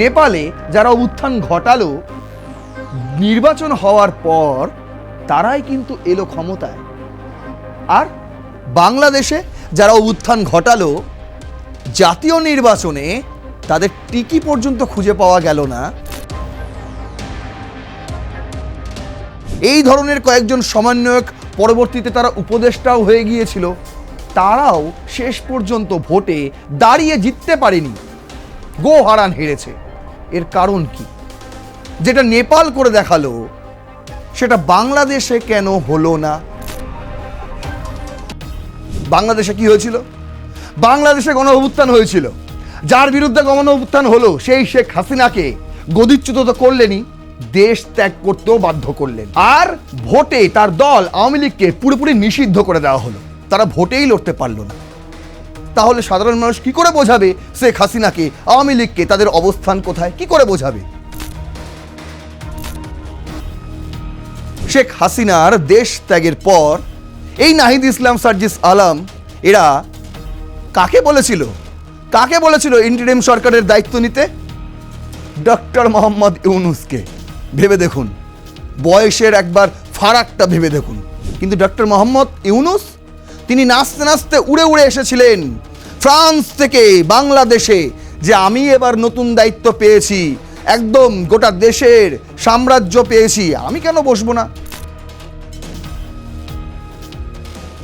নেপালে যারা উত্থান ঘটালো নির্বাচন হওয়ার পর তারাই কিন্তু এলো ক্ষমতায়। আর বাংলাদেশে যারা উত্থান ঘটালো জাতীয় নির্বাচনে তাদের টিকি পর্যন্ত খুঁজে পাওয়া গেল না। এই ধরনের কয়েকজন সমন্বয়ক পরবর্তীতে তারা উপদেষ্টাও হয়ে গিয়েছিল, তারাও শেষ পর্যন্ত ভোটে দাঁড়িয়ে জিততে পারেনি, গো হারান হেরেছে। এর কারণ কি? যেটা নেপাল করে দেখালো সেটা বাংলাদেশে কেন হলো না? বাংলাদেশে কি হয়েছিল? বাংলাদেশে গণ অভ্যুত্থান হয়েছিল। যার বিরুদ্ধে গণ অভ্যুত্থান হলো সেই শেখ হাসিনাকে গদিচ্যুত তো করলেনই, দেশ ত্যাগ করতেও বাধ্য করলেন। আর ভোটে তার দল আওয়ামী লীগকে পুরোপুরি নিষিদ্ধ করে দেওয়া হলো, তারা ভোটেই লড়তে পারল না। তাহলে সাধারণ মানুষ কি করে বোঝাবে শেখ হাসিনাকে, আওয়ামী লীগকে তাদের অবস্থান কোথায়? কি করে বোঝাবে? শেখ হাসিনার দেশ ত্যাগের পর এই নাহিদ ইসলাম, সার্জিস আলম এরা কাকে বলেছিল ইন্টারিম সরকারের দায়িত্ব নিতে? ডক্টর মোহাম্মদ ইউনূসকে। ভেবে দেখুন, বয়সের একবার ফারাকটা ভেবে দেখুন। কিন্তু ডক্টর মোহাম্মদ ইউনূস তিনি নাচতে নাচতে উড়ে উড়ে এসেছিলেন ফ্রান্স থেকে বাংলাদেশে, যে আমি এবার নতুন দায়িত্ব পেয়েছি, একদম গোটা দেশের সাম্রাজ্য পেয়েছি, আমি কেন বসবো না?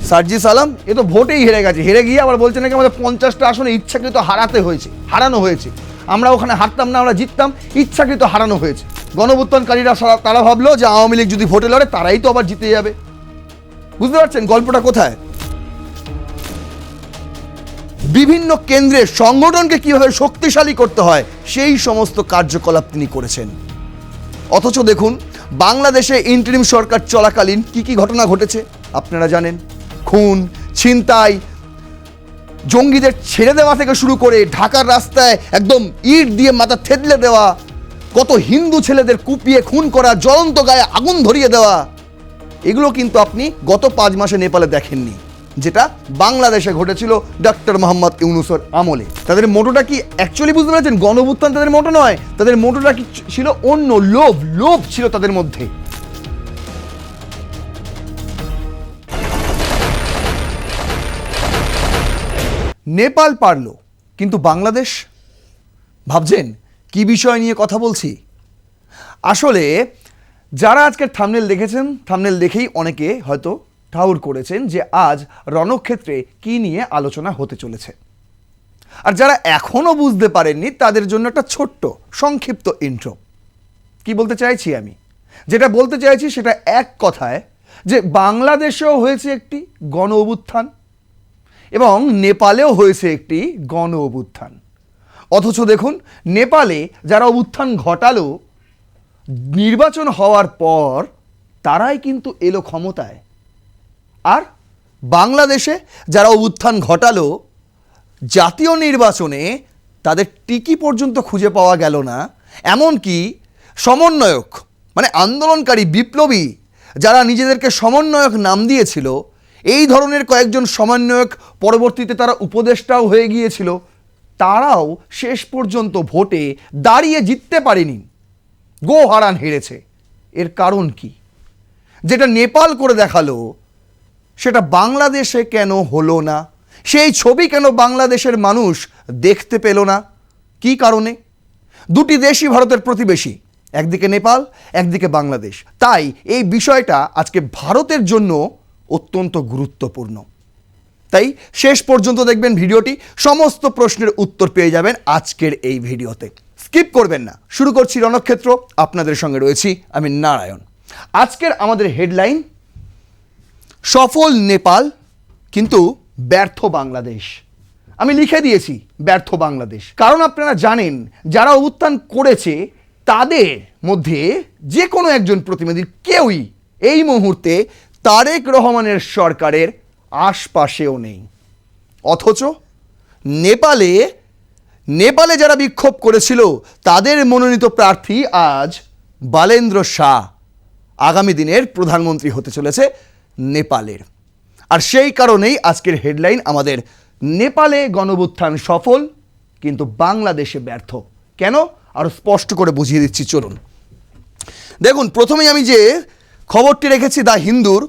সার্জিস আলম এ তো ভোটেই হেরে গেছে, হেরে গিয়ে আবার বলছে নাকি আমাদের 50টা আসনে ইচ্ছাকৃত হারানো হয়েছে। আমরা ওখানে হারতাম না, আমরা জিততাম, ইচ্ছাকৃত হারানো হয়েছে। গণঅভ্যুত্থানকারীরা তারা ভাবলো যে আওয়ামী লীগ যদি ভোটে লড়ে তারাই তো আবার জিতে যাবে। বুঝতে পারছেন গল্পটা কোথায়? বিভিন্ন কেন্দ্রের সংগঠনকে কিভাবে শক্তিশালী করতে হয় সেই সমস্ত কার্যকলাপ তিনি করেছেন। অথচ দেখুন বাংলাদেশে ইন্টারিম সরকার চলাকালীন কি কি ঘটনা ঘটেছে আপনারা জানেন। খুন, ছিনতাই, জঙ্গিদের ছেড়ে দেওয়া থেকে শুরু করে ঢাকার রাস্তায় একদম ইট দিয়ে মাথা থেতলে দেওয়া, কত হিন্দু ছেলেদের কুপিয়ে খুন করা, জ্বলন্ত গায়ে আগুন ধরিয়ে দেওয়া, এগুলো কিন্তু আপনি গত 5 মাসে নেপালে দেখেননি, যেটা বাংলাদেশে ঘটেছিল ডক্টর মোহাম্মদ ইউনূসের আমলে। তাদের মোটোটা কি অ্যাকচুয়ালি বুঝতে পারছেন? গণঅভ্যুত্থান তাদের মোটো নয়, তাদের মোটোটা কি ছিল? অন্য লোভ ছিল তাদের মধ্যে। নেপাল পারলো, কিন্তু বাংলাদেশ? ভাবছেন কি বিষয় নিয়ে কথা বলছি? আসলে যারা আজকের থাম্বনেল দেখেছেন, থাম্বনেল দেখেই অনেকে হয়তো ঠাউর করেছেন যে আজ রণক্ষেত্রে কি নিয়ে আলোচনা হতে চলেছে। আর যারা এখনো বুঝতে পারেননি তাদের জন্য একটা ছোট্ট সংক্ষিপ্ত ইন্ট্রো। কি বলতে চাইছি আমি? যেটা বলতে চাইছি সেটা এক কথায়, যে বাংলাদেশেও হয়েছে একটি গণ অভ্যুত্থান এবং নেপালেও হয়েছে একটি গণ অভ্যুত্থান। অথচ দেখুন নেপালে যারা উত্থান ঘটালো নির্বাচন হওয়ার পর তারাই কিন্তু এলো ক্ষমতায়। আর বাংলাদেশে যারা উত্থান ঘটালো জাতীয় নির্বাচনে তাদের টিকি পর্যন্ত খুঁজে পাওয়া গেল না। এমনকি সমন্বয়ক মানে আন্দোলনকারী বিপ্লবী যারা নিজেদেরকে সমন্বয়ক নাম দিয়েছিল, এই ধরনের কয়েকজন সমন্বয়ক পরবর্তীতে তারা উপদেষ্টাও হয়ে গিয়েছিল, তারাও শেষ পর্যন্ত ভোটে দাঁড়িয়ে জিততে পারেনি, গো হারান হেরেছে। এর কারণ কি? যেটা নেপাল করে দেখালো সেটা বাংলাদেশে কেন হলো না? সেই ছবি কেন বাংলাদেশের মানুষ দেখতে পেল না? কি কারণে? দুটি দেশই ভারতের প্রতিবেশী, একদিকে নেপাল, একদিকে বাংলাদেশ। তাই এই বিষয়টা আজকে ভারতের জন্য অত্যন্ত গুরুত্বপূর্ণ। তাই শেষ পর্যন্ত দেখবেন ভিডিওটি, সমস্ত প্রশ্নের উত্তর পেয়ে যাবেন আজকের এই ভিডিওতে। স্কিপ করবেন না। শুরু করছি রণক্ষেত্র, আপনাদের সঙ্গে রয়েছি আমি নারায়ণ। আজকের আমাদের হেডলাইন, সফল নেপাল কিন্তু ব্যর্থ বাংলাদেশ। আমি লিখে দিয়েছি ব্যর্থ বাংলাদেশ, কারণ আপনারা জানেন যারা অভ্যুত্থান করেছে তাদের মধ্যে যে কোনো একজন প্রতিনিধির কেউই এই মুহূর্তে তারেক রহমানের সরকারের আশপাশেও নেই। অথচ নেপালে যারা বিক্ষোভ করেছিল তাদের মনোনীত প্রার্থী আজ বালেন্দ্র শাহ আগামী দিনের প্রধানমন্ত্রী হতে চলেছে নেপালের। আর সেই কারণেই আজকের হেডলাইন আমাদের, নেপালে গণঅভ্যুত্থান সফল কিন্তু বাংলাদেশে ব্যর্থ। কেন? আরও স্পষ্ট করে বুঝিয়ে দিচ্ছি, চলুন দেখুন। প্রথমেই আমি যে খবরটি রেখেছি দ্য হিন্দুর,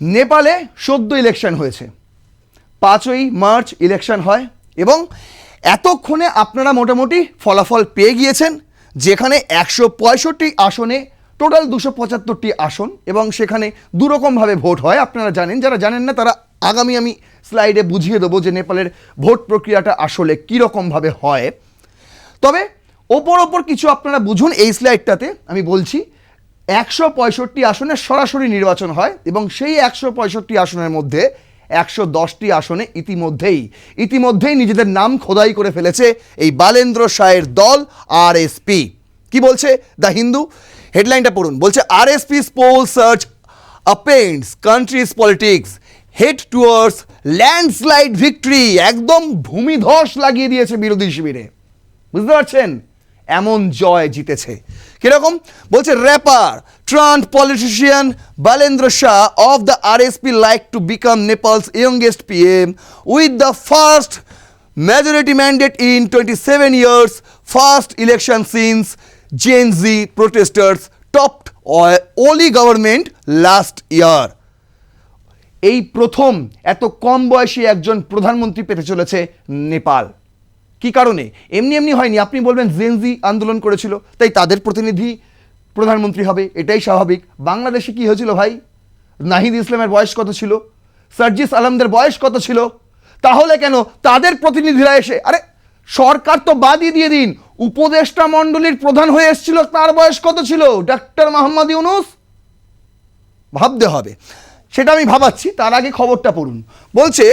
নেপালে সদ্য ইলেকশন হয়েছে, 5ই মার্চ ইলেকশন হয় এবং এতক্ষণে আপনারা মোটামুটি ফলাফল পেয়ে গিয়েছেন, যেখানে 165 আসনে টোটাল 275টি আসন, এবং সেখানে দুরকমভাবে ভোট হয় আপনারা জানেন। যারা জানেন না তারা আগামী আমি স্লাইডে বুঝিয়ে দেবো যে নেপালের ভোট প্রক্রিয়াটা আসলে কীরকমভাবে হয়। তবে ওপর কিছু আপনারা বুঝুন, এই স্লাইডটাতে আমি বলছি 165 আসনে সরাসরি নির্বাচন হয় এবং সেই 165 আসনের মধ্যে 110টি আসনে ইতিমধ্যেই নিজেদের নাম খোদাই করে ফেলেছে এই বালেন্দ্র শাহের দল আরএসপি। কি বলছে দ্য হিন্দু, হেডলাইনটা পড়ুন। বলছে আরএসপি's poll search upends country's politics head towards landslide victory। একদম ভূমিধস লাগিয়ে দিয়েছে বিরোধী শিবিরে, বুঝতে পারছেন, এমন জয় জিতেছে। কিরকম বলছে, rapper turned politician Balendra Shah of the RSP like to become Nepal's youngest PM with the first majority mandate in 27 years, first election since Gen Z protesters topped Oli government last year। এই প্রথম এত কম বয়সী একজন প্রধানমন্ত্রী পেতে চলেছে নেপাল। কি কারণে? এমনি হয়নি। আপনি বলবেন জেনজি আন্দোলন করেছিল তাই তাদের প্রতিনিধি প্রধানমন্ত্রী হবে, এটাই স্বাভাবিক। বাংলাদেশে কি হয়েছিল ভাই? নাহিদ ইসলামের বয়স কত ছিল? সার্জিস আলমদের বয়স কত ছিল? তাহলে কেন তাদের প্রতিনিধিরা এসে, আরে সরকার তো বাদই দিয়ে দিন, উপদেষ্টা মণ্ডলীর প্রধান হয়ে এসেছিল, তার বয়স কত ছিল? ডক্টর মোহাম্মদ ইউনূস। ভাবতে হবে, সেটা আমি ভাবাচ্ছি, তার আগে খবরটা পড়ুন। বলছে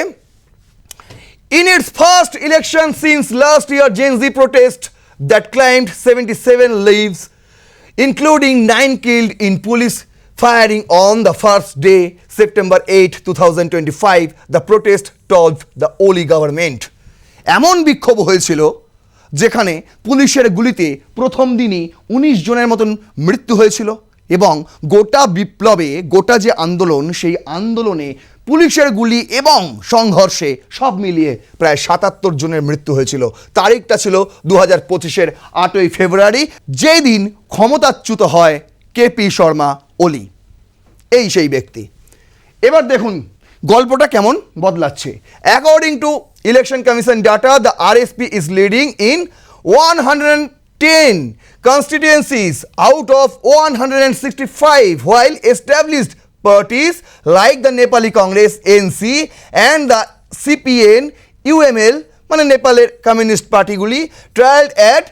in its first election since last year, Gen Z protest that claimed 77 lives, including 9 killed in police firing on the first day, September 8, 2025, the protest topped the Oli government। এমন বিক্ষোভ হয়েছিল যেখানে পুলিশের গুলিতে প্রথম দিনই 19 জনের মতন মৃত্যু হয়েছিল এবং গোটা বিপ্লবে, গোটা যে আন্দোলন, সেই আন্দোলনে পুলিশের গুলি এবং সংঘর্ষে সব মিলিয়ে প্রায় 77 জনের মৃত্যু হয়েছিল। তারিখটা ছিল 2025-এর 8ই ফেব্রুয়ারি, যেই দিন ক্ষমতাচ্যুত হয় কেপি শর্মা ওলি, এই সেই ব্যক্তি। এবার দেখুন গল্পটা কেমন বদলাচ্ছে। According to election commission data, the RSP is leading in 110 constituencies out of 165, while established parties like the Nepali Congress NC and the CPN UML মানে নেপালের communist পার্টিগুলি trialed at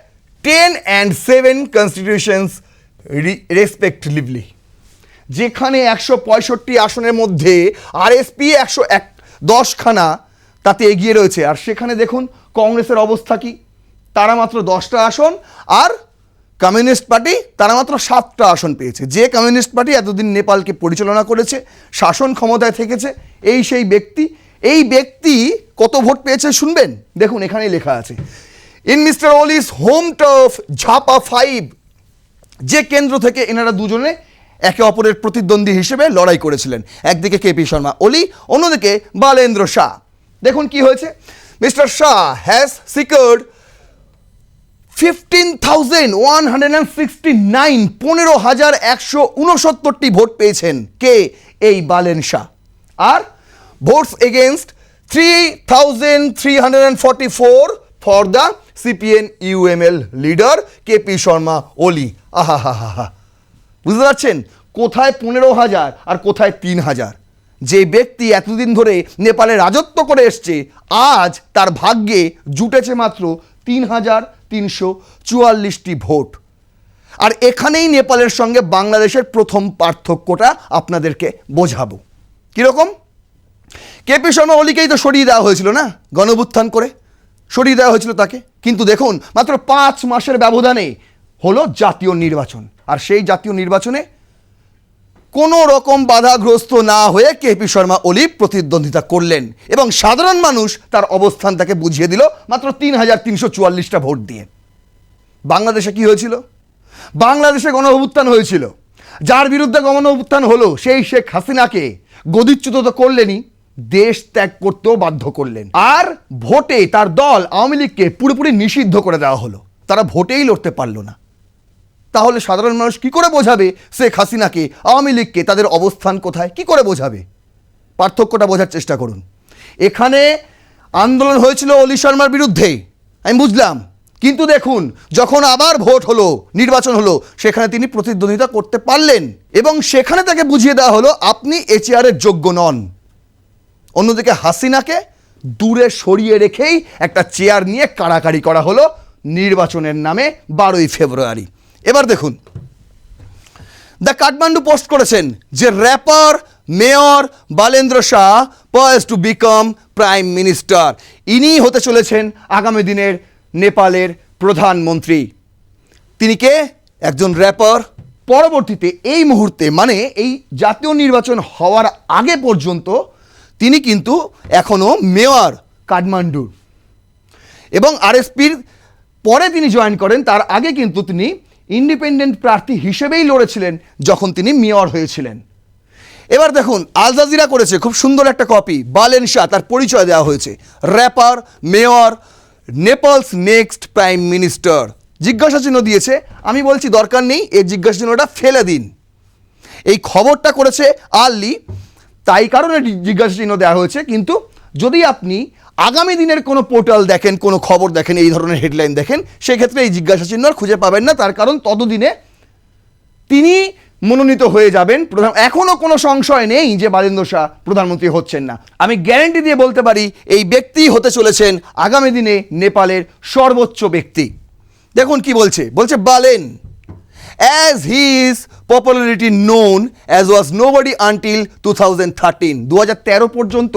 10 and 7 constitutions respectively। যেখানে 165 আসনের মধ্যে RSP 110খানা তাতে এগিয়ে রয়েছে, আর সেখানে দেখুন কংগ্রেসের অবস্থা কি, তারা মাত্র 10টা আসন, আর কমিউনিস্ট পার্টি তারা মাত্র 7টা আসন পেয়েছে। যে কমিউনিস্ট পার্টি এতদিন নেপালকে পরিচালনা করেছে, শাসন ক্ষমতায় থেকেছে, এই সেই ব্যক্তি। এই ব্যক্তি কত ভোট পেয়েছে শুনবেন, দেখুন এখানেই লেখা আছে। ইন মিস্টার ওলিস হোম টার্ফ ঝাপা 5, যে কেন্দ্র থেকে এনারা দুজনে একে অপরের প্রতিদ্বন্দ্বী হিসেবে লড়াই করেছিলেন, একদিকে কেপি শর্মা ওলি, অন্যদিকে বালেন্দ্র শাহ। দেখুন কি হয়েছে, মিস্টার শাহ হ্যাজ সিকিউরড 15,169, 15,169টি ভোট পেয়েছেন কে? এই বালেন শাহ। আর votes against 3,344 for the CPN UML leader KP Sharma Oli. আহা হা হা হা, বুঝতে পারছেন কোথায় 15,000 আর কোথায় 3,000? যে ব্যক্তি এতদিন ধরে নেপালে রাজত্ব করে এসছে, আজ তার ভাগ্যে জুটেছে মাত্র 3,344টি ভোট। আর এখানেই নেপালের সঙ্গে বাংলাদেশের প্রথম পার্থক্যটা আপনাদেরকে বোঝাবো। কীরকম? কেপি শর্মা ওলিকেই তো সরিয়ে দেওয়া হয়েছিল না, গণঅভ্যুত্থান করে সরিয়ে দেওয়া হয়েছিল তাকে, কিন্তু দেখুন মাত্র 5 মাসের ব্যবধানে হলো জাতীয় নির্বাচন, আর সেই জাতীয় নির্বাচনে কোনো রকম বাধাগ্রস্ত না হয়ে কেপি শর্মা ওলি প্রতিদ্বন্দ্বিতা করলেন এবং সাধারণ মানুষ তার অবস্থান তাকে বুঝিয়ে দিল মাত্র 3,344টা ভোট দিয়ে। বাংলাদেশে কি হয়েছিল? বাংলাদেশে গণঅভ্যুত্থান হয়েছিল, যার বিরুদ্ধে গণঅভ্যুত্থান হলো সেই শেখ হাসিনাকে গদিচ্যুত তো করলেনই, দেশ ত্যাগ করতেও বাধ্য করলেন, আর ভোটে তার দল আওয়ামী লীগকে পুরোপুরি নিষিদ্ধ করে দেওয়া হলো। তারা ভোটেই লড়তে পারল না। তাহলে সাধারণ মানুষ কি করে বোঝাবে শেখ হাসিনাকে, আওয়ামী লীগকে তাদের অবস্থান কোথায়, কি করে বোঝাবে? পার্থক্যটা বোঝার চেষ্টা করুন। এখানে আন্দোলন হয়েছিল অলি শর্মার বিরুদ্ধে, আমি বুঝলাম, কিন্তু দেখুন যখন আবার ভোট হলো, নির্বাচন হলো, সেখানে তিনি প্রতিদ্বন্দ্বিতা করতে পারলেন এবং সেখানে তাকে বুঝিয়ে দেওয়া হলো আপনি এ চেয়ারের যোগ্য নন। অন্যদিকে হাসিনাকে দূরে সরিয়ে রেখেই একটা চেয়ার নিয়ে কাড়াকাড়ি করা হলো নির্বাচনের নামে 12ই ফেব্রুয়ারি। এবার দেখুন, দ্য কাঠমান্ডু পোস্ট করেছেন যে rapper mayor Balendra Shah poised to become prime minister. ইনি হতে চলেছেন আগামী দিনের নেপালের প্রধানমন্ত্রী। তিনি কে? একজন র্যাপার। পরবর্তীতে এই মুহূর্তে মানে এই জাতীয় নির্বাচন হওয়ার আগে পর্যন্ত তিনি কিন্তু এখনও মেয়র কাঠমান্ডুর, এবং আরএসপির পরে তিনি জয়েন করেন। তার আগে কিন্তু তিনি ইন্ডিপেন্ডেন্ট প্রার্থী হিসেবেই লড়েছিলেন যখন তিনি মেয়র হয়েছিলেন। এবার দেখুন, আল জাজিরা করেছে খুব সুন্দর একটা কপি, বালেন শাহ, তার পরিচয় দেওয়া হয়েছে, rapper, mayor, Nepal's next prime minister. জিজ্ঞাসা চিহ্ন দিয়েছে, আমি বলছি দরকার নেই, এই জিজ্ঞাসা চিহ্নটা ফেলে দিন। এই খবরটা করেছে আর্লি, তাই কারণে জিজ্ঞাসা চিহ্ন দেওয়া হয়েছে। কিন্তু যদি আপনি আগামী দিনের কোনো পোর্টাল দেখেন, কোনো খবর দেখেন, এই ধরনের হেডলাইন দেখেন, সেক্ষেত্রে এই জিজ্ঞাসা চিহ্ন খুঁজে পাবেন না। তার কারণ ততদিনে তিনি মনোনীত হয়ে যাবেন প্রধান। এখনও কোনো সংশয় নেই যে বালেন্দ্র শাহ প্রধানমন্ত্রী হচ্ছেন না। আমি গ্যারান্টি দিয়ে বলতে পারি এই ব্যক্তি হতে চলেছেন আগামী দিনে নেপালের সর্বোচ্চ ব্যক্তি। দেখুন কি বলছে, বলছে Balen as his popularity known as was nobody until 2013। 2013 পর্যন্ত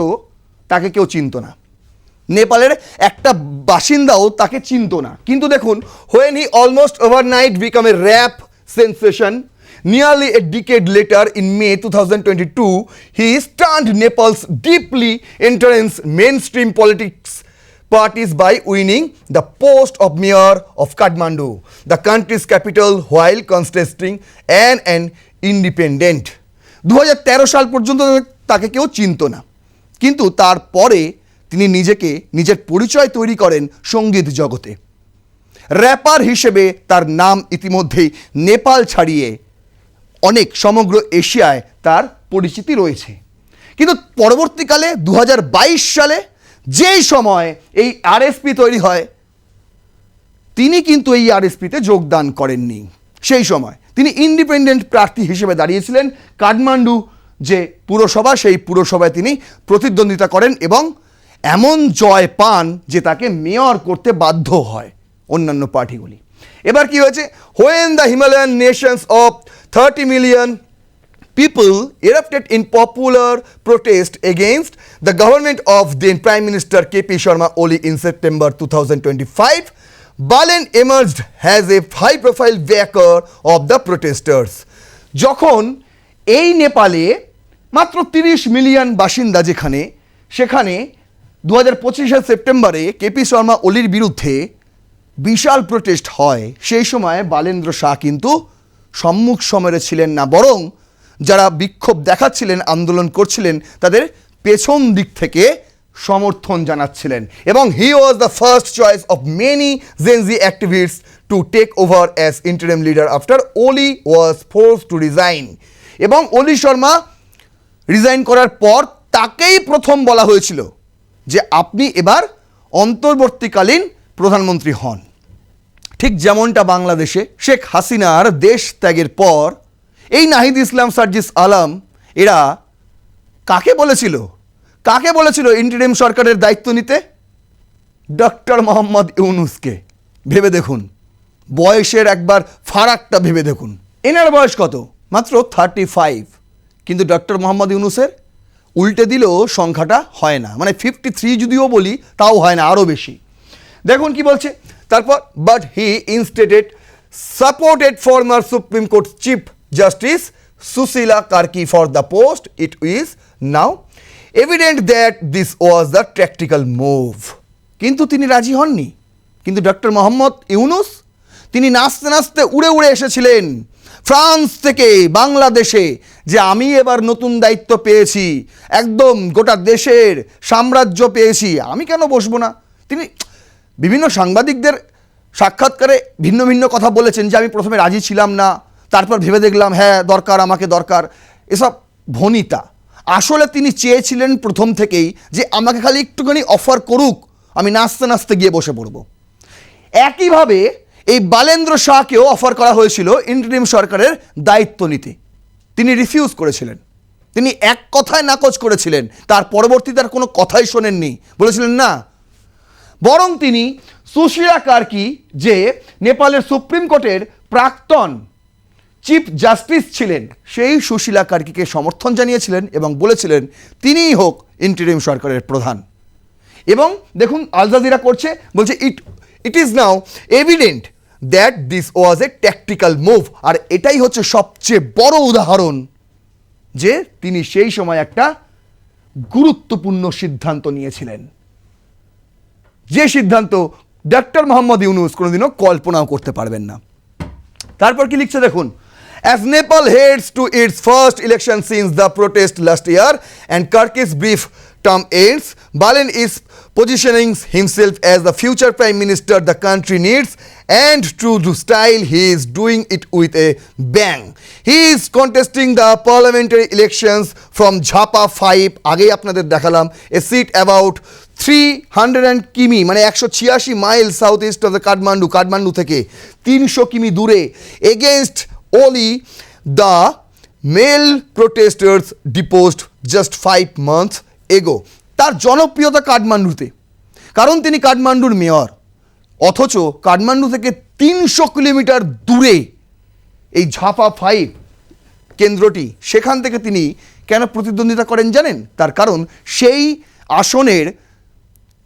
তাকে কেউ চিনত না, নেপালের একটা বাসিন্দাও তাকে চিনত না। কিন্তু দেখুন, when he almost overnight became a rap sensation, nearly a decade later in May 2022 he stunned Nepal's deeply entrenched mainstream politics parties by winning the post of mayor of Kathmandu, the country's capital, while contesting an independent। 2013 সাল পর্যন্ত তাকে কেউ চিনত না, কিন্তু তারপরে তিনি নিজের পরিচয় তৈরি করেন সঙ্গীত জগতে। র্যাপার হিসেবে তার নাম ইতিমধ্যেই নেপাল ছাড়িয়ে অনেক সমগ্র এশিয়ায় তার পরিচিতি রয়েছে। কিন্তু পরবর্তীকালে 2022 সালে যেই সময় এই আরএসপি তৈরি হয়, তিনি কিন্তু এই আরএসপিতে যোগদান করেননি। সেই সময় তিনি ইন্ডিপেন্ডেন্ট প্রার্থী হিসেবে দাঁড়িয়েছিলেন। কাঠমান্ডু যে পুরসভা, সেই পুরসভায় তিনি প্রতিদ্বন্দ্বিতা করেন এবং এমন জয় পান যে তাকে মেয়র করতে বাধ্য হয় অন্যান্য পার্টিগুলি। এবার কি হয়েছে, when the Himalayan nations of 30 million people erupted in popular protest against the government of then Prime Minister KP Sharma Oli in September 2025, Balen emerged as a high-profile backer of the protesters। যখন এই নেপালে মাত্র 30 million বাসিন্দা সেখানে 2025 সেপ্টেম্বরে KP Sharma ওলির বিরুদ্ধে বিশাল protest হয়, সেই সময় বালেন্দ্র শাহ কিন্তু সম্মুখ সমরে ছিলেন না, বরং যারা বিক্ষোভ দেখাচ্ছিলেন, আন্দোলন করছিলেন, তাদের পেছন দিক থেকে সমর্থন জানাচ্ছিলেন। এবং he was the first choice of many GenZ activists to take over as interim leader after Oli was forced to resign. এবং ওলি শর্মা রিজাইন করার পর তাকেই প্রথম বলা হয়েছিল যে আপনি এবার অন্তর্বর্তীকালীন প্রধানমন্ত্রী হন। ঠিক যেমনটা বাংলাদেশে শেখ হাসিনার দেশ ত্যাগের পর এই নাহিদ ইসলাম, সার্জিস আলম, এরা কাকে বলেছিল ইন্টারিম সরকারের দায়িত্ব নিতে? ডক্টর মোহাম্মদ ইউনূসকে। ভেবে দেখুন, বয়সের একবার ফারাকটা ভেবে দেখুন। এনার বয়স কত? মাত্র 35। কিন্তু ডক্টর মোহাম্মদ ইউনূসের উল্টে দিলেও সংখ্যাটা হয় না, মানে 53 যদিও বলি তাও হয় না, আরও বেশি। দেখুন কি বলছে তারপর, but he instead supported former supreme court chief justice Sushila Karki for the post. It is now evident that this was the tactical move. কিন্তু তিনি রাজি হননি। কিন্তু ডক্টর মোহাম্মদ ইউনূস তিনি নাচতে নাচতে উড়ে উড়ে এসেছিলেন ফ্রান্স থেকে বাংলাদেশে, যে আমি এবার নতুন দায়িত্ব পেয়েছি, একদম গোটা দেশের সাম্রাজ্য পেয়েছি, আমি কেন বসবো না। তিনি বিভিন্ন সাংবাদিকদের সাক্ষাৎকারে ভিন্ন ভিন্ন কথা বলেছেন যে আমি প্রথমে রাজি ছিলাম না, তারপর ভেবে দেখলাম হ্যাঁ দরকার, আমাকে দরকার, এসব ভনিতা। আসলে তিনি চেয়েছিলেন প্রথম থেকেই যে আমাকে খালি একটুখানি অফার করুক, আমি নাচতে নাচতে গিয়ে বসে পড়ব। একইভাবে এই বালেন্দ্র শাহকেও অফার করা হয়েছিল ইন্টারিম সরকারের দায়িত্ব নিতে, তিনি রিফিউজ করেছিলেন। তিনি এক কথায় নাকচ করেছিলেন, তার পরবর্তীতে আর কোনো কথাই শোনেননি, বলেছিলেন না। বরং তিনি সুশীলা কার্কি, যে নেপালের সুপ্রিম কোর্টের প্রাক্তন চিফ জাস্টিস ছিলেন, সেই সুশীলা কার্কিকে সমর্থন জানিয়েছিলেন এবং বলেছিলেন তিনিই হোক ইন্টারিম সরকারের প্রধান। এবং দেখুন আল জাজিরা করছে, বলছে it is now evident that this was a tactical move. আর এটাই হচ্ছে সবচেয়ে বড় উদাহরণ যে তিনি সেই সময় একটা গুরুত্বপূর্ণ সিদ্ধান্ত নিয়েছিলেন, যে সিদ্ধান্ত ডক্টর মোহাম্মদ ইউনূস কোনোদিনও কল্পনাও করতে পারবেন না। তারপর কি লিখছে দেখুন, as Nepal heads to its first election since the protest last year and Karki's brief term ends, Balen is positioning himself as the future prime minister the country needs, and true to style he is doing it with a bang. He is contesting the parliamentary elections from Jhapa 5, আগেই আপনাদের দেখালাম, a seat about 300 কিমি মানে 186 mile south east of the Kathmandu থেকে 300 কিমি দূরে, against Oli, the male protesters deposed just 5 months ago. তার জনপ্রিয়তা কাঠমান্ডুতে, কারণ তিনি কাঠমান্ডুর মেয়র, অথচ কাঠমান্ডু থেকে 300 কিলোমিটার দূরে এই ঝাপা 5 কেন্দ্রটি, সেখান থেকে তিনি কেন প্রতিদ্বন্দ্বিতা করেন জানেন? তার কারণ সেই আসনের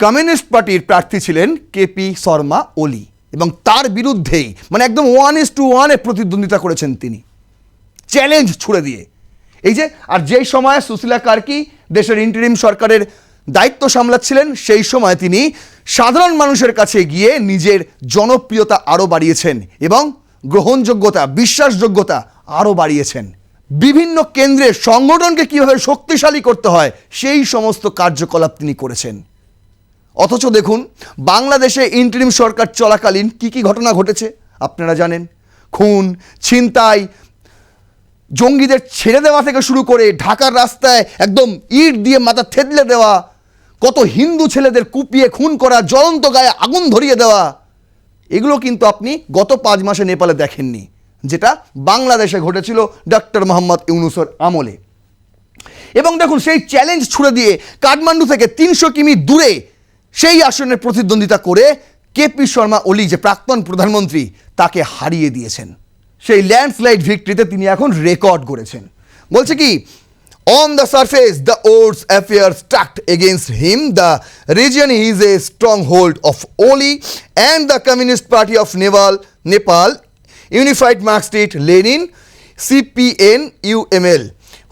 কমিউনিস্ট পার্টির প্রার্থী ছিলেন কেপি শর্মা ওলি এবং তার বিরুদ্ধেই মানে একদম 1:1 প্রতিদ্বন্দ্বিতা করেছেন তিনি, চ্যালেঞ্জ ছুড়ে দিয়ে। এই যে, আর যেই সময় সুশীলা কার্কি দেশের ইন্টারিম সরকারের দায়িত্ব সামলাচ্ছিলেন, সেই সময় তিনি সাধারণ মানুষের কাছে গিয়ে নিজের জনপ্রিয়তা আরও বাড়িয়েছেন এবং গ্রহণযোগ্যতা, বিশ্বাসযোগ্যতা আরও বাড়িয়েছেন। বিভিন্ন কেন্দ্রের সংগঠনকে কীভাবে শক্তিশালী করতে হয় সেই সমস্ত কার্যকলাপ তিনি করেছেন। অথচ দেখুন বাংলাদেশে ইন্টারিম সরকার চলাকালীন কি কি ঘটনা ঘটেছে আপনারা জানেন। খুন, ছিনতাই, জঙ্গিদের ছেড়ে দেওয়া থেকে শুরু করে ঢাকার রাস্তায় একদম ইট দিয়ে মাথা থেতলে দেওয়া, কত হিন্দু ছেলেদের কুপিয়ে খুন করা, জ্বলন্ত গায়ে আগুন ধরিয়ে দেওয়া, এগুলো কিন্তু আপনি গত 5 মাসে নেপালে দেখেননি, যেটা বাংলাদেশে ঘটেছিল ডক্টর মোহাম্মদ ইউনূসের আমলে। এবং দেখুন সেই চ্যালেঞ্জ ছুড়ে দিয়ে কাঠমান্ডু থেকে 300 কিমি দূরে সেই আসনে প্রতিদ্বন্দ্বিতা করে কেপি শর্মা ওলি, যে প্রাক্তন প্রধানমন্ত্রী, তাকে হারিয়ে দিয়েছেন। সেই ল্যান্ডস্লাইড ভিক্টরিতে তিনি এখন রেকর্ড করেছেন। বলছে কি, on the surface the odds appear stacked against him. The region is a stronghold of Oli and the Communist Party of Nepal, Unified Marxist Lenin, CPN-UML,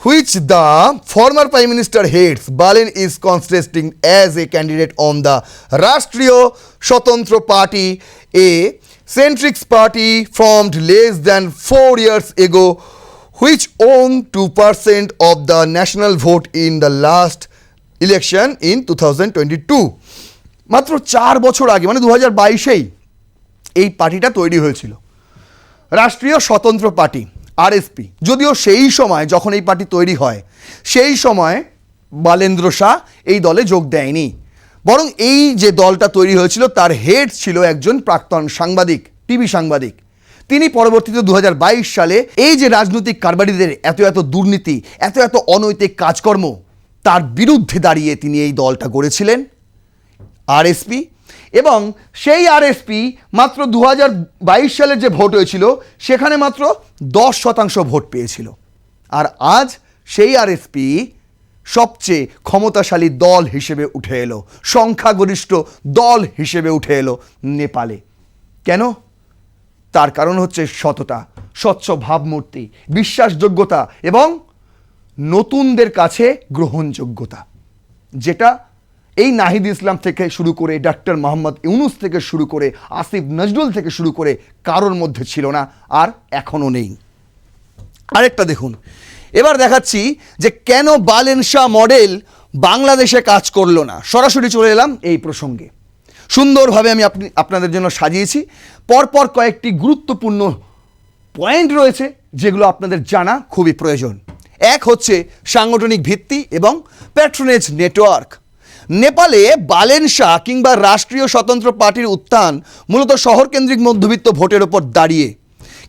which the former Prime Minister heads. Balen is contesting as a candidate on the Rashtriya Swatantra Party, a centrist party formed less than 4 years ago, which won 2% of the national vote in the last election in 2022. মাত্র 4 বছর আগে মানে 2022-এই এই পার্টিটা তৈরি হয়েছিল, রাষ্ট্রীয় স্বতন্ত্র পার্টি, আরএসপি। যদিও সেই সময় যখন এই পার্টি তৈরি হয় সেই সময় বালেন্দ্র শাহ এই দলে যোগ দেয়নি, বরং এই যে দলটা তৈরি হয়েছিল তার হেড ছিল একজন প্রাক্তন সাংবাদিক, টিভি সাংবাদিক। তিনি পরবর্তীতে 2022 সালে এই যে রাজনৈতিক কারবারিদের এত দুর্নীতি, এত অনৈতিক কাজকর্ম, তার বিরুদ্ধে দাঁড়িয়ে তিনি এই দলটা গড়েছিলেন আরএসপি। এবং সেই আরএসপি মাত্র 2022 সালের যে ভোট হয়েছিল সেখানে মাত্র 10% ভোট পেয়েছিল। আর আজ সেই আরএসপি সবচেয়ে ক্ষমতাশালী দল হিসেবে উঠে এলো, সংখ্যাগরিষ্ঠ দল হিসেবে উঠে এলো নেপালে। কেন? তার কারণ হচ্ছে সততা, স্বচ্ছ ভাবমূর্তি, বিশ্বাসযোগ্যতা এবং নতুনদের কাছে গ্রহণযোগ্যতা, যেটা এই নাহিদ ইসলাম থেকে শুরু করে ডক্টর মোহাম্মদ ইউনূস থেকে শুরু করে আসিফ নজরুল থেকে শুরু করে কারোর মধ্যে ছিল না আর এখনও নেই। আরেকটা দেখুন, এবার দেখাচ্ছি যে কেন বালেন শাহ মডেল বাংলাদেশে কাজ করলো না। সরাসরি চলে এলাম এই প্রসঙ্গে। সুন্দরভাবে আমি আপনাদের জন্য সাজিয়েছি। পরপর কয়েকটি গুরুত্বপূর্ণ পয়েন্ট রয়েছে যেগুলো আপনাদের জানা খুবই প্রয়োজন। এক হচ্ছে সাংগঠনিক ভিত্তি এবং প্যাট্রোনেজ নেটওয়ার্ক। নেপালে বালেন শাহ কিংবা রাষ্ট্রীয় স্বতন্ত্র পার্টির উত্থান মূলত শহরকেন্দ্রিক মধ্যবিত্ত ভোটের ওপর দাঁড়িয়ে,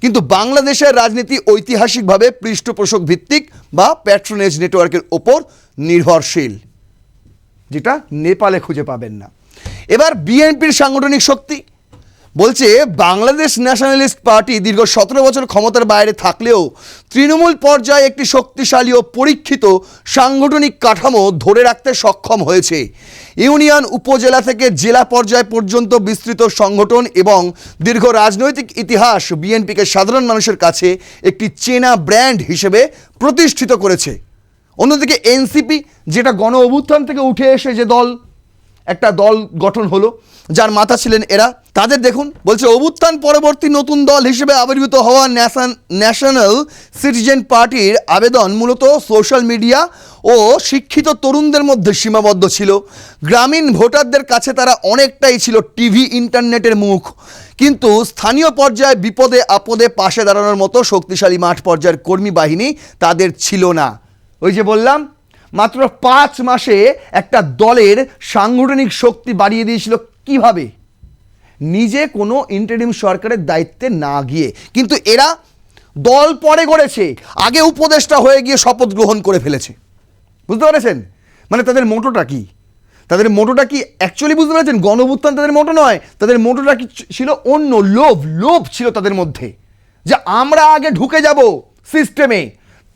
কিন্তু বাংলাদেশের রাজনীতি ঐতিহাসিকভাবে পৃষ্ঠপোষক ভিত্তিক বা প্যাট্রোনেজ নেটওয়ার্কের ওপর নির্ভরশীল, যেটা নেপালে খুঁজে পাবেন না। এবার বিএনপির সাংগঠনিক শক্তি বলছে, বাংলাদেশ ন্যাশনালিস্ট পার্টি দীর্ঘ 17 বছর ক্ষমতার বাইরে থাকলেও তৃণমূল পর্যায়ে একটি শক্তিশালী ও পরীক্ষিত সাংগঠনিক কাঠামো ধরে রাখতে সক্ষম হয়েছে। ইউনিয়ন, উপজেলা থেকে জেলা পর্যায় পর্যন্ত বিস্তৃত সংগঠন এবং দীর্ঘ রাজনৈতিক ইতিহাস বিএনপিকে সাধারণ মানুষের কাছে একটি চেনা ব্র্যান্ড হিসেবে প্রতিষ্ঠিত করেছে। অন্যদিকে এনসিপি, যেটা গণ অভ্যুত্থান থেকে উঠে এসে যে একটা দল গঠন হলো, যার মাথা ছিলেন এরা, তাদের দেখুন বলছে, অভ্যুত্থান পরবর্তী নতুন দল হিসেবে আবির্ভূত হওয়া ন্যাশনাল সিটিজেন পার্টির আবেদন মূলত সোশ্যাল মিডিয়া ও শিক্ষিত তরুণদের মধ্যে সীমাবদ্ধ ছিল। গ্রামীণ ভোটারদের কাছে তারা অনেকটাই ছিল টিভি, ইন্টারনেটের মুখ, কিন্তু স্থানীয় পর্যায়ে বিপদে আপদে পাশে দাঁড়ানোর মতো শক্তিশালী মাঠ পর্যায়ের কর্মী বাহিনী তাদের ছিল না। ওই যে বললাম, মাত্র 5 মাসে একটা দলের সাংগঠনিক শক্তি বাড়িয়ে দিয়েছিল। কিভাবে? নিজে কোনো ইন্টারিম সরকারের দায়িত্বে না গিয়ে। কিন্তু এরা দল পরে গড়েছে, আগে উপদেষ্টা হয়ে গিয়ে শপথ গ্রহণ করে ফেলেছে। বুঝতে পেরেছেন? মানে তাদের মোটোটা কি? তাদের মোটোটা কি অ্যাকচুয়ালি বুঝতে পেরেছেন? গণঅভ্যুত্থান তাদের মোটো নয়। তাদের মোটোটা কি ছিল? অন্য লোভ ছিল তাদের মধ্যে, যে আমরা আগে ঢুকে যাব সিস্টেমে,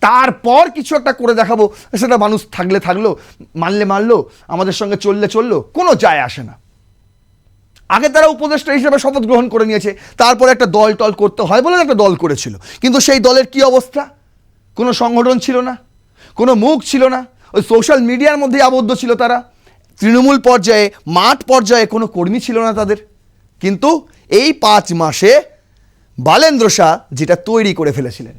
তারপর কিছু একটা করে দেখাবো। সেটা মানুষ থাকলে থাকলো, মানলে মানলো, আমাদের সঙ্গে চললে চললো, কোনো যায় আসে না। আগে তারা উপদেষ্টা হিসেবে শপথ গ্রহণ করে নিয়েছে, তারপরে একটা দল টল করতে হয় বলে একটা দল করেছিল। কিন্তু সেই দলের কি অবস্থা? কোনো সংগঠন ছিল না, কোনো মুখ ছিল না, ওই সোশ্যাল মিডিয়ার মধ্যেই আবদ্ধ ছিল তারা। তৃণমূল পর্যায়ে, মাঠ পর্যায়ে কোনো কর্মী ছিল না তাদের। কিন্তু এই 5 মাসে বালেন্দ্র শাহ যেটা তৈরি করে ফেলেছিলেন,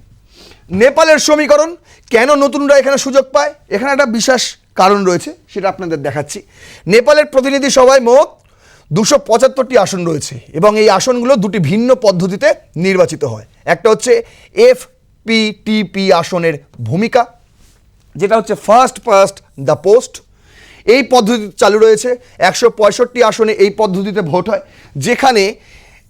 নেপালের সমীকরণ, কেন নতুনরা এখানে সুযোগ পায়, এখানে একটা বিশেষ কারণ রয়েছে, সেটা আপনাদের দেখাচ্ছি। নেপালের প্রতিনিধি সভায় মোট 275টি আসন রয়েছে এবং এই আসনগুলো দুটি ভিন্ন পদ্ধতিতে নির্বাচিত হয়। একটা হচ্ছে FPTP আসনের ভূমিকা, যেটা হচ্ছে ফার্স্ট পাস্ট দ্য পোস্ট। এই পদ্ধতি চালু রয়েছে। 165 আসনে এই পদ্ধতিতে ভোট হয়, যেখানে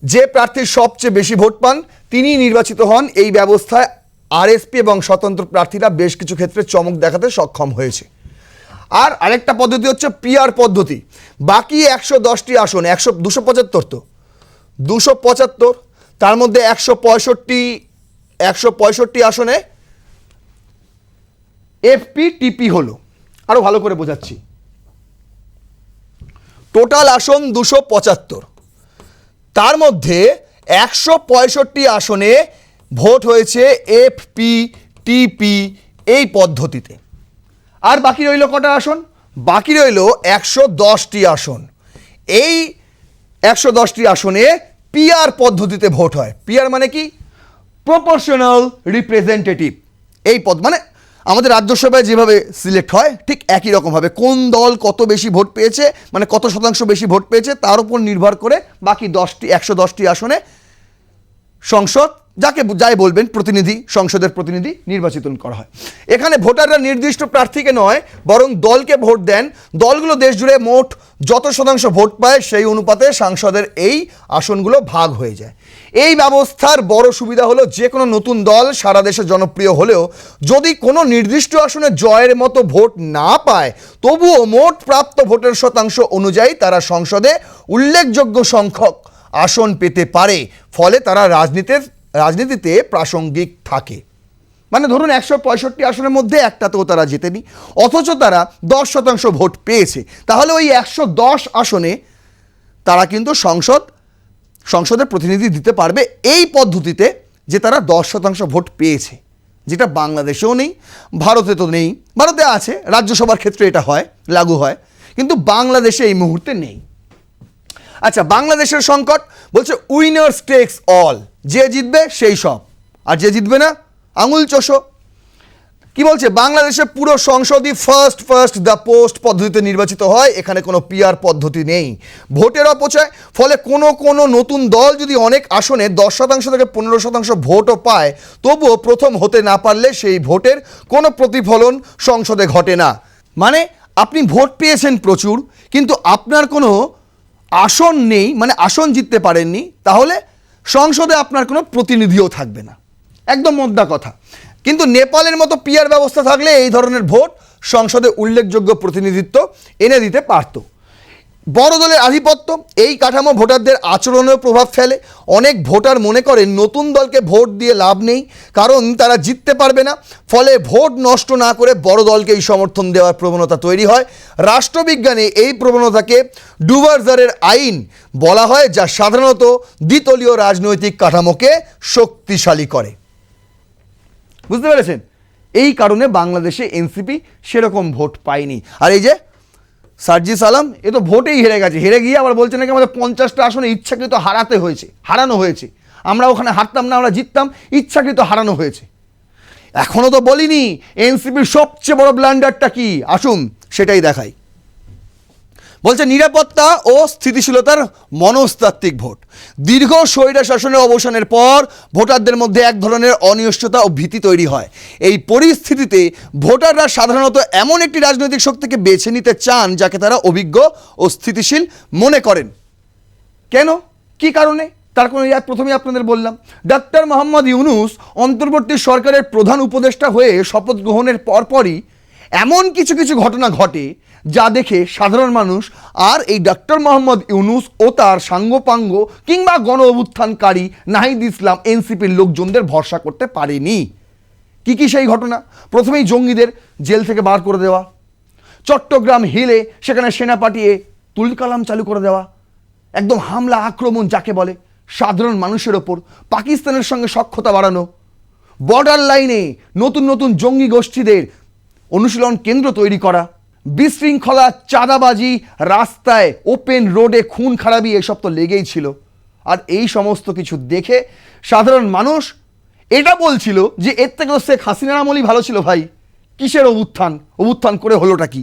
যে প্রার্থীর সবচেয়ে বেশি ভোট পান তিনি নির্বাচিত হন। এই ব্যবস্থায় আরএসপি এবং স্বতন্ত্র প্রার্থীরা বেশ কিছু ক্ষেত্রে চমক দেখাতে সক্ষম হয়েছে। আর আরেকটা পদ্ধতি হচ্ছে পিআর পদ্ধতি। বাকি 110টি আসন, 275 তো 275, তার মধ্যে 165 আসনে FPTP হলো। আরো ভালো করে বোঝাচ্ছি, টোটাল আসন 275, তার মধ্যে 165 আসনে ভোট হয়েছে FPTP এই পদ্ধতিতে। আর বাকি রইল কটা আসন? বাকি রইল 110টি আসন। এই 110টি আসনে পিআর পদ্ধতিতে ভোট হয়। পিআর মানে কি? Proportional representative. এই পদ মানে আমাদের রাজ্যসভায় যেভাবে সিলেক্ট হয় ঠিক একই রকমভাবে কোন দল কত বেশি ভোট পেয়েছে, মানে কত শতাংশ বেশি ভোট পেয়েছে, তার উপর নির্ভর করে বাকি 110টি আসনে সংসদ, যাই বলবেন, প্রতিনিধি, সংসদের প্রতিনিধি নির্বাচিত করা হয়। এখানে ভোটাররা নির্দিষ্ট প্রার্থীকে নয় বরং দলকে ভোট দেন। দলগুলো দেশ জুড়ে মোট যত শতাংশ ভোট পায় সেই অনুপাতে সাংসদের এই আসনগুলো ভাগ হয়ে যায়। এই ব্যবস্থার বড় সুবিধা হলো, যে কোনো নতুন দল সারা দেশে জনপ্রিয় হলেও যদি কোনো নির্দিষ্ট আসনে জয়ের মতো ভোট না পায়, তবুও মোট প্রাপ্ত ভোটের শতাংশ অনুযায়ী তারা সংসদে উল্লেখযোগ্য সংখ্যক আসন পেতে পারে। ফলে তারা রাজনীতিতে প্রাসঙ্গিক থাকে। মানে ধরুন 165 আসনের মধ্যে একটাতেও তারা জেতেনি, অথচ তারা 10% ভোট পেয়েছে। তাহলে ওই 110 আসনে তারা কিন্তু সংসদের প্রতিনিধি দিতে পারবে এই পদ্ধতিতে, যে তারা 10% ভোট পেয়েছে, যেটা বাংলাদেশেও নেই, ভারতে তো নেই। ভারতে আছে, রাজ্যসভার ক্ষেত্রে এটা হয়, লাগু হয়, কিন্তু বাংলাদেশে এই মুহূর্তে নেই। আচ্ছা, বাংলাদেশের সংকট বলছে উইনার্স টেক্স অল, যে জিতবে সেই সব, আর যে জিতবে না আঙুল চোষো। কি বলছে, বাংলাদেশে পুরো সংসদই ফার্স্ট দ্য পোস্ট পদ্ধতিতে নির্বাচিত হয়, এখানে কোনো পিআর পদ্ধতি নেই। ভোটের অপচয়, ফলে কোনো নতুন দল যদি অনেক আসনে 10% থেকে 15% ভোটও পায়, তবুও প্রথম হতে না পারলে সেই ভোটের কোনো প্রতিফলন সংসদে ঘটে না। মানে আপনি ভোট পেয়েছেন প্রচুর, কিন্তু আপনার কোনো আসন নেই, মানে আসন জিততে পারেননি, তাহলে সংসদে আপনার কোনো প্রতিনিধিও থাকবে না। একদম মোদ্দা কথা। কিন্তু নেপালের মতো পিআর ব্যবস্থা থাকলে এই ধরনের ভোট সংসদে উল্লেখযোগ্য প্রতিনিধিত্ব এনে দিতে পারত। বড় দলের আধিপত্য, এই কাঠামো ভোটারদের আচরণেও প্রভাব ফেলে। অনেক ভোটার মনে করেন নতুন দলকে ভোট দিয়ে লাভ নেই, কারণ তারা জিততে পারবে না। ফলে ভোট নষ্ট না করে বড় দলকেই সমর্থন দেওয়ার প্রবণতা তৈরি হয়। রাষ্ট্রবিজ্ঞানে এই প্রবণতাকে ডুভার্জারের আইন বলা হয়, যা সাধারণত দ্বিতলীয় রাজনৈতিক কাঠামোকে শক্তিশালী করে। বুঝতে পেরেছেন? এই কারণে বাংলাদেশে এনসিপি সেরকম ভোট পায়নি। আর এই যে সার্জিস আলম, এ তো ভোটেই হেরে গেছে, হেরে গিয়ে আবার বলছে নাকি আমাদের 50টা আসনে ইচ্ছাকৃত হারানো হয়েছে। আমরা ওখানে হারতাম না, আমরা জিততাম, ইচ্ছাকৃত হারানো হয়েছে। এখনো তো বলিনি এনসিপির সবচেয়ে বড় ব্লান্ডারটা কি, আসুন সেটাই দেখাই। বলছে নিরাপত্তা ও স্থিতিশীলতার মনস্তাত্ত্বিক ভোট। দীর্ঘ স্বৈর শাসনের অবসানের পর ভোটারদের মধ্যে এক ধরনের অনিশ্চয়তা ও ভীতি তৈরি হয়। এই পরিস্থিতিতে ভোটাররা সাধারণত এমন একটি রাজনৈতিক শক্তিকে বেছে নিতে চান যাকে তারা অভিজ্ঞ ও স্থিতিশীল মনে করেন। কেন, কি কারণে? তার কোনো প্রথমেই আপনাদের বললাম, ডক্টর মোহাম্মদ ইউনূস অন্তর্বর্তী সরকারের প্রধান উপদেষ্টা হয়ে শপথ গ্রহণের পরপরই এমন কিছু ঘটনা ঘটে যা দেখে সাধারণ মানুষ আর এই ডক্টর মোহাম্মদ ইউনূস ও তার সাঙ্গপাঙ্গ কিংবা গণ অভ্যুত্থানকারী নাহিদ ইসলাম এনসিপির লোকজনদের ভরসা করতে পারেনি। কি সেই ঘটনা? প্রথমেই জঙ্গিদের জেল থেকে বার করে দেওয়া, চট্টগ্রাম হিলে সেখানে সেনা পাঠিয়ে তুলকালাম চালু করে দেওয়া, একদম হামলা আক্রমণ যাকে বলে সাধারণ মানুষের ওপর, পাকিস্তানের সঙ্গে সখ্যতা বাড়ানো, বর্ডার লাইনে নতুন জঙ্গি গোষ্ঠীদের অনুশীলন কেন্দ্র তৈরি করা, বিশৃঙ্খলা, চাঁদাবাজি, রাস্তায় ওপেন রোডে খুন খারাপি, এসব তো লেগেই ছিল। আর এই সমস্ত কিছু দেখে সাধারণ মানুষ এটা বলছিল যে এর থেকে তো শেখ হাসিনার আমলই ভালো ছিল ভাই, কিসের অভ্যুত্থান করে হলোটা কি?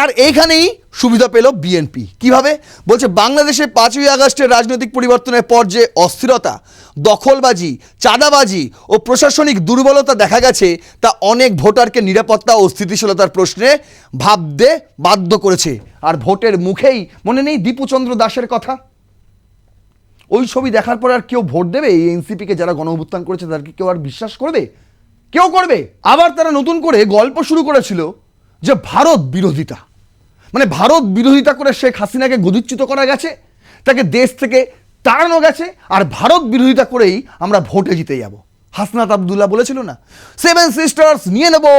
আর এইখানেই সুবিধা পেল বিএনপি। কিভাবে? বলছে বাংলাদেশে 5ই আগস্টের রাজনৈতিক পরিবর্তনের পর যে অস্থিরতা, দখলবাজি, চাঁদাবাজি ও প্রশাসনিক দুর্বলতা দেখা গেছে, তা অনেক ভোটারকে নিরাপত্তা ও স্থিতিশীলতার প্রশ্নে ভাবতে বাধ্য করেছে। আর ভোটের মুখেই মনে নেই দীপুচন্দ্র দাসের কথা? ওই ছবি দেখার পর আর কেউ ভোট দেবে? এই এনসিপিকে যারা গণ অভ্যুত্থান করেছে তাদেরকে কেউ আর বিশ্বাস করবে? কেউ করবে? আবার তারা নতুন করে গল্প শুরু করেছিল যে ভারত বিরোধিতা, মানে ভারত বিরোধিতা করে শেখ হাসিনাকে গদিচ্যুত করা গেছে, তাকে দেশ থেকে তাড়ানো গেছে, আর ভারত বিরোধিতা করেই আমরা ভোটে জিতে যাব। হাসনাত আবদুল্লাহ বলেছিল না, 7 সিস্টার্স নিয়ে নেবো,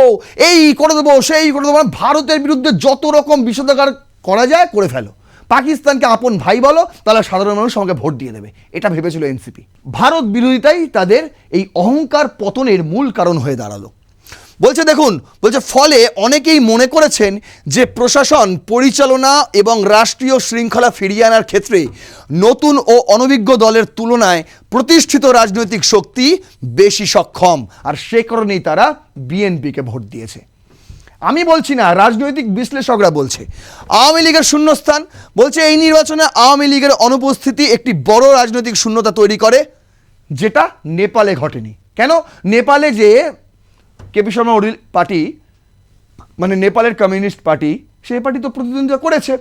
এই করে দেবো, সেই করে দেবো, ভারতের বিরুদ্ধে যত রকম বিষোদ্গার করা যায় করে ফেলো, পাকিস্তানকে আপন ভাই বলো, তাহলে সাধারণ মানুষ আমাকে ভোট দিয়ে দেবে, এটা ভেবেছিল এনসিপি। ভারত বিরোধিতাই তাদের এই অহংকার পতনের মূল কারণ হয়ে দাঁড়ালো। বলছে দেখুন, বলছে ফলে অনেকেই মনে করেছেন যে প্রশাসন পরিচালনা এবং রাষ্ট্রীয় শৃঙ্খলা ফিরিয়ে আনার ক্ষেত্রে নতুন ও অনভিজ্ঞ দলের তুলনায় প্রতিষ্ঠিত রাজনৈতিক শক্তি বেশি সক্ষম, আর সে কারণেই তারা বিএনপিকে ভোট দিয়েছে। আমি বলছি না, রাজনৈতিক বিশ্লেষকরা বলছে। আওয়ামী লীগের শূন্যস্থান, বলছে এই নির্বাচনে আওয়ামী লীগের অনুপস্থিতি একটি বড় রাজনৈতিক শূন্যতা তৈরি করে, যেটা নেপালে ঘটেনি। কেন? নেপালে যে কেপি শর্মা ওলি পার্টি, মানে নেপালের কমিউনিস্ট পার্টি, সেই পার্টি তো প্রতিদ্বন্দ্বিতা করেছে,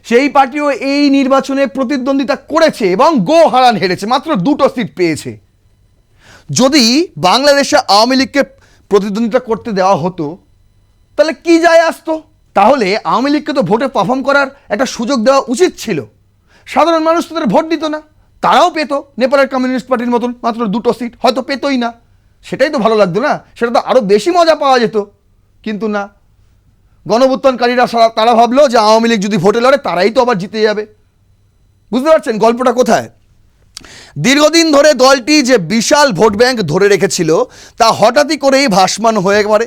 সেই পার্টিও এই নির্বাচনে প্রতিদ্বন্দ্বিতা করেছে এবং গো হারান হেরেছে, মাত্র 2টো সিট পেয়েছে। যদি বাংলাদেশে আওয়ামী লীগকে প্রতিদ্বন্দ্বিতা করতে দেওয়া হতো তাহলে কি যায় আসতো? তাহলে আওয়ামী লীগকে তো ভোটে পারফর্ম করার একটা সুযোগ দেওয়া উচিত ছিল। সাধারণ মানুষ তাদের ভোট দিত না, তারাও পেত নেপালের কমিউনিস্ট পার্টির মতন মাত্র 2টো সিট, হয়তো পেতই না, সেটাই তো ভালো লাগতো না, সেটা তো আরও বেশি মজা পাওয়া যেত। কিন্তু না, গণঅভ্যুত্থানকারীরা তারা ভাবলো যে আওয়ামী লীগ যদি ভোটে লড়ে তারাই তো আবার জিতে যাবে। বুঝতে পারছেন গল্পটা কোথায়? দীর্ঘদিন ধরে দলটি যে বিশাল ভোট ব্যাংক ধরে রেখেছিল তা হঠাৎই করেই ভাসমান হয়ে পড়ে।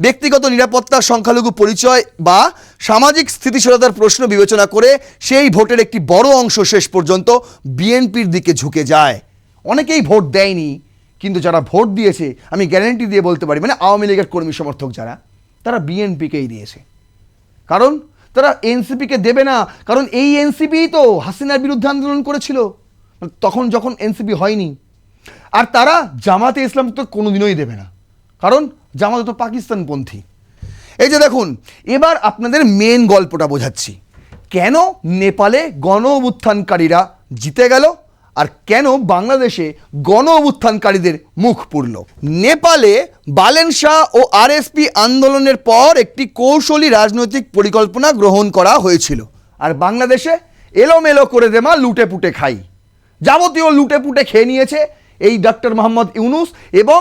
ব্যক্তিগত নিরাপত্তা, সংখ্যালঘু পরিচয় বা সামাজিক স্থিতিশীলতার প্রশ্ন বিবেচনা করে সেই ভোটের একটি বড় অংশ শেষ পর্যন্ত বিএনপির দিকে ঝুঁকে যায়। অনেকেই ভোট দেয়নি, কিন্তু যারা ভোট দিয়েছে আমি গ্যারান্টি দিয়ে বলতে পারি, মানে আওয়ামী লীগের কর্মী সমর্থক যারা, তারা বিএনপিকেই দিয়েছে। কারণ তারা এনসিপিকে দেবে না, কারণ এই এনসিপিই তো হাসিনার বিরুদ্ধে আন্দোলন করেছিল তখন যখন এনসিপি হয়নি। আর তারা জামাতে ইসলাম তো কোনোদিনই দেবে না, কারণ জামাত তো পাকিস্তানপন্থী। এই যে দেখুন, এবার আপনাদের মেন গল্পটা বোঝাচ্ছি, কেন নেপালে গণ অভ্যুত্থানকারীরা জিতে গেল আর কেন বাংলাদেশে গণ অভ্যুত্থানকারীদের মুখ পুড়ল। নেপালে বালেন শাহ ও আরএসপি আন্দোলনের পর একটি কৌশলী রাজনৈতিক পরিকল্পনা গ্রহণ করা হয়েছিল, আর বাংলাদেশে এলোমেলো করে দেমা লুটে পুটে খাই, যাবতীয় লুটে পুটে খেয়ে নিয়েছে এই ডক্টর মোহাম্মদ ইউনূস। এবং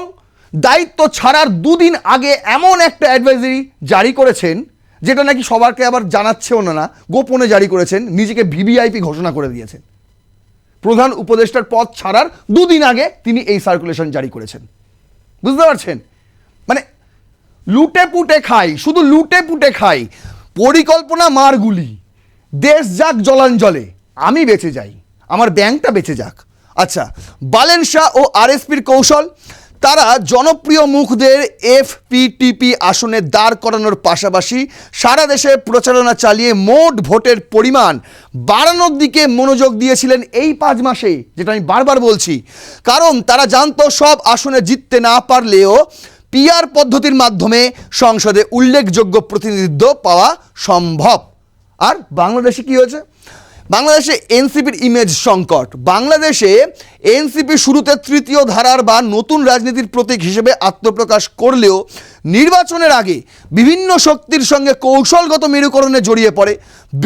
দায়িত্ব ছাড়ার দুদিন আগে এমন একটা অ্যাডভাইজারি জারি করেছেন, যেটা নাকি সবারকে আবার জানাচ্ছেও না, গোপনে জারি করেছেন, নিজেকে ভিভিআইপি ঘোষণা করে দিয়েছেন। প্রধান উপদেষ্টার পদ ছাড়ার দুদিন আগে তিনি এই সার্কুলেশন জারি করেছেন। বুঝতে পারছেন? মানে লুটে পুটে খাই, শুধু লুটে পুটে খাই, পরিকল্পনা মারগুলি, দেশ যাক জলাঞ্জলে, আমি বেঁচে যাই, আমার ব্যাংকটা বেঁচে যাক। আচ্ছা, বালেন শাহ ও আরএসপির কৌশল, তারা জনপ্রিয় মুখদের এফপিটিপি আসনে দাঁড় করানোর পাশাপাশি সারা দেশে প্রচারণা চালিয়ে মোট ভোটের পরিমাণ বাড়ানোর দিকে মনোযোগ দিয়েছিলেন এই 5 মাসে, যেটা আমি বারবার বলছি। কারণ তারা জানতো সব আসনে জিততে না পারলেও পিআর পদ্ধতির মাধ্যমে সংসদে উল্লেখযোগ্য প্রতিনিধিত্ব পাওয়া সম্ভব। আর বাংলাদেশে কি হয়েছে? বাংলাদেশে এনসিপির ইমেজ সংকট। বাংলাদেশে এনসিপি শুরুতে তৃতীয় ধারার বা নতুন রাজনীতির প্রতীক হিসেবে আত্মপ্রকাশ করলেও নির্বাচনের আগে বিভিন্ন শক্তির সঙ্গে কৌশলগত মেরুকরণে জড়িয়ে পড়ে।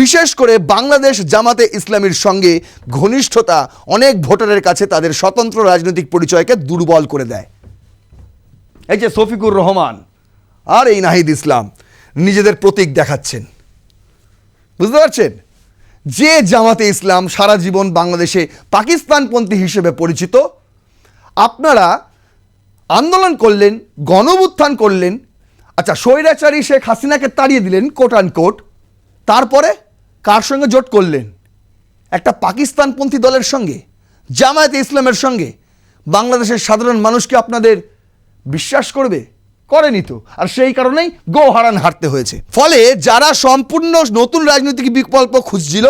বিশেষ করে বাংলাদেশ জামাতে ইসলামীর সঙ্গে ঘনিষ্ঠতা অনেক ভোটারের কাছে তাদের স্বতন্ত্র রাজনৈতিক পরিচয়কে দুর্বল করে দেয়। এই যে শফিকুর রহমান আর এই নাহিদ ইসলাম নিজেদের প্রতীক দেখাচ্ছেন, বুঝতে পারছেন? যে জামাতে ইসলাম সারা জীবন বাংলাদেশে পাকিস্তানপন্থী হিসেবে পরিচিত, আপনারা আন্দোলন করলেন, গণঅভ্যুত্থান করলেন, আচ্ছা স্বৈরাচারী শেখ হাসিনাকে তাড়িয়ে দিলেন কোট অ্যান্ড কোট, তারপরে কার সঙ্গে জোট করলেন? একটা পাকিস্তানপন্থী দলের সঙ্গে, জামায়াতে ইসলামের সঙ্গে। বাংলাদেশের সাধারণ মানুষকে আপনাদের বিশ্বাস করবে? করেনি তো, আর সেই কারণেই গো হারান হারতে হয়েছে। ফলে যারা সম্পূর্ণ নতুন রাজনৈতিক বিকল্প খুঁজছিল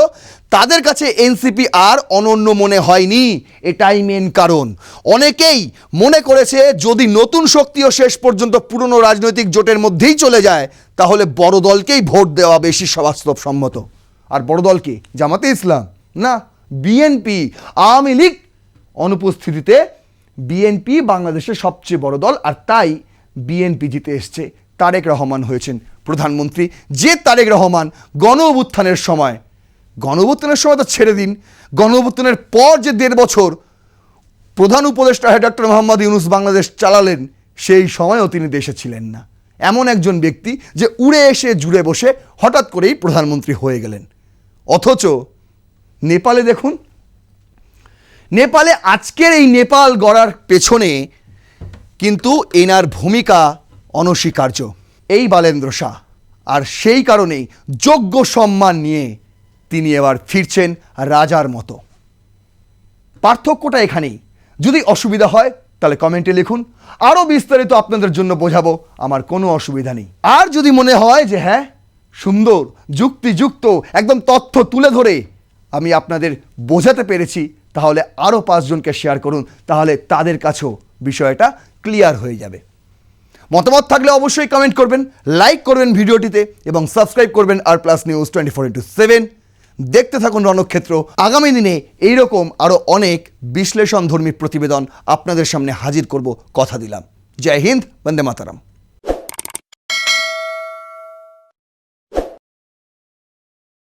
তাদের কাছে এনসিপি আর অনন্য মনে হয়নি, এটাই মেন কারণ। অনেকেই মনে করেছে যদি নতুন শক্তিও শেষ পর্যন্ত পুরনো রাজনৈতিক জোটের মধ্যেই চলে যায় তাহলে বড় দলকেই ভোট দেওয়া বেশি বাস্তবসম্মত। আর বড় দল কি? জামাতে ইসলাম না, বিএনপি। আওয়ামী লীগ অনুপস্থিতিতে বিএনপি বাংলাদেশের সবচেয়ে বড় দল, আর তাই বিএনপি জিতে এসছে। তারেক রহমান হয়েছেন প্রধানমন্ত্রী। যে তারেক রহমান গণ অভ্যুত্থানের সময় তো ছেড়ে দিন, গণ অভ্যুত্থানের পর যে 1.5 বছর প্রধান উপদেষ্টা ডক্টর মোহাম্মদ ইউনূস বাংলাদেশ চালালেন, সেই সময়ও তিনি দেশে ছিলেন না। এমন একজন ব্যক্তি যে উড়ে এসে জুড়ে বসে হঠাৎ করেই প্রধানমন্ত্রী হয়ে গেলেন। অথচ নেপালে দেখুন, নেপালে আজকের এই নেপাল গড়ার পেছনে কিন্তু এনার ভূমিকা অনস্বীকার্য, এই বালেন্দ্র শাহ। আর সেই কারণেই যোগ্য সম্মান নিয়ে তিনি এবার ফিরছেন রাজার মতো। পার্থক্যটা এখানেই। যদি অসুবিধা হয় তাহলে কমেন্টে লিখুন, আরও বিস্তারিত আপনাদের জন্য বোঝাবো, আমার কোনো অসুবিধা নেই। আর যদি মনে হয় যে হ্যাঁ সুন্দর যুক্তিযুক্ত একদম তথ্য তুলে ধরে আমি আপনাদের বোঝাতে পেরেছি, তাহলে আরও 5 জনকে শেয়ার করুন, তাহলে তাদের কাছেও বিষয়টা ক্লিয়ার হয়ে যাবে। মতামত থাকলে অবশ্যই কমেন্ট করবেন, লাইক করবেন ভিডিওটিতে এবং সাবস্ক্রাইব করবেন আর+ নিউজ 24/7। দেখতে থাকুন রণক্ষেত্র। আগামী দিনে এইরকম আরও অনেক বিশ্লেষণধর্মী প্রতিবেদন আপনাদের সামনে হাজির করব, কথা দিলাম। জয় হিন্দ, বন্দে মাতরম।